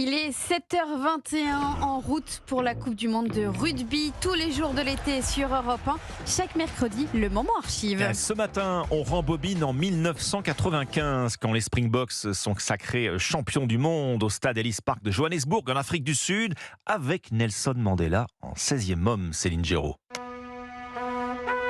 Il est 7h21 en route pour la Coupe du Monde de rugby. Tous les jours de l'été sur Europe 1. Chaque mercredi, le moment archive. Ce matin, on rembobine en 1995 quand les Springboks sont sacrés champions du monde au stade Ellis Park de Johannesburg en Afrique du Sud avec Nelson Mandela en 16e homme, Céline Géraud.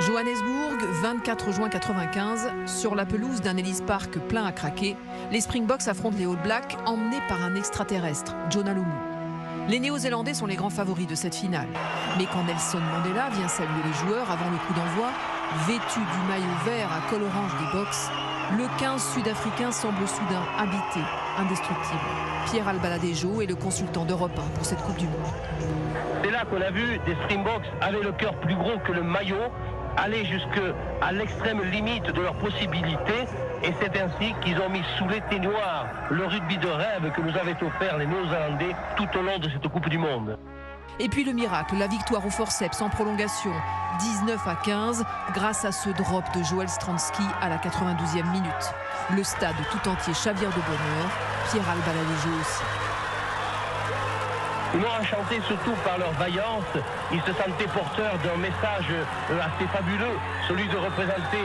Johannesburg, 24 juin 95, sur la pelouse d'un Ellis Park plein à craquer, les Springboks affrontent les All Blacks emmenés par un extraterrestre, Jonah Lomu. Les Néo-Zélandais sont les grands favoris de cette finale. Mais quand Nelson Mandela vient saluer les joueurs avant le coup d'envoi, vêtu du maillot vert à col orange des Boks, le 15 sud-africain semble soudain habité, indestructible. Pierre Albaladejo est le consultant d'Europe 1 pour cette Coupe du Monde. C'est là qu'on a vu des Springboks avaient le cœur plus gros que le maillot, aller jusqu'à l'extrême limite de leurs possibilités, et c'est ainsi qu'ils ont mis sous l'éteignoir le rugby de rêve que nous avaient offert les Néo-Zélandais tout au long de cette Coupe du Monde. Et puis le miracle, la victoire au forceps en prolongation, 19-15, grâce à ce drop de Joel Stransky à la 92e minute. Le stade tout entier chavire de bonheur, Pierre Albaladejo aussi. Ils m'ont enchanté surtout par leur vaillance. Ils se sentaient porteurs d'un message assez fabuleux, celui de représenter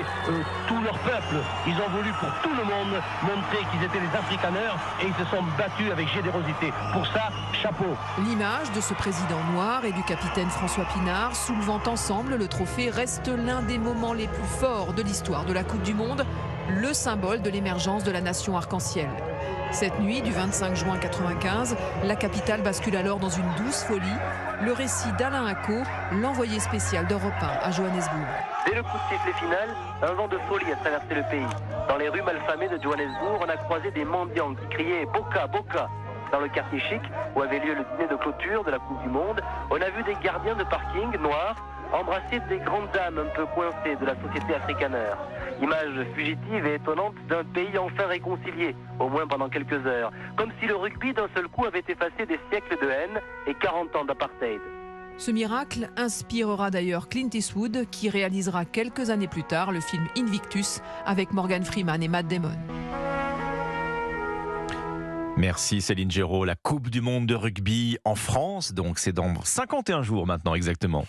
tout leur peuple. Ils ont voulu pour tout le monde montrer qu'ils étaient les Afrikaners et ils se sont battus avec générosité. Pour ça, chapeau. L'image de ce président noir et du capitaine François Pinard soulevant ensemble le trophée reste l'un des moments les plus forts de l'histoire de la Coupe du Monde, le symbole de l'émergence de la nation arc-en-ciel. Cette nuit du 25 juin 95, la capitale bascule alors dans une douce folie. Le récit d'Alain Acco, l'envoyé spécial d'Europe 1 à Johannesburg. Dès le coup de sifflet final, un vent de folie a traversé le pays. Dans les rues malfamées de Johannesburg, on a croisé des mendiants qui criaient « Boka, Boka ». Dans le quartier chic, où avait lieu le dîner de clôture de la Coupe du Monde, on a vu des gardiens de parking noirs embrasser des grandes dames un peu coincées de la société afrikaner. Image fugitive et étonnante d'un pays enfin réconcilié, au moins pendant quelques heures. Comme si le rugby d'un seul coup avait effacé des siècles de haine et 40 ans d'apartheid. Ce miracle inspirera d'ailleurs Clint Eastwood, qui réalisera quelques années plus tard le film Invictus avec Morgan Freeman et Matt Damon. Merci Céline Géraud. La Coupe du Monde de rugby en France, donc c'est dans 51 jours maintenant exactement.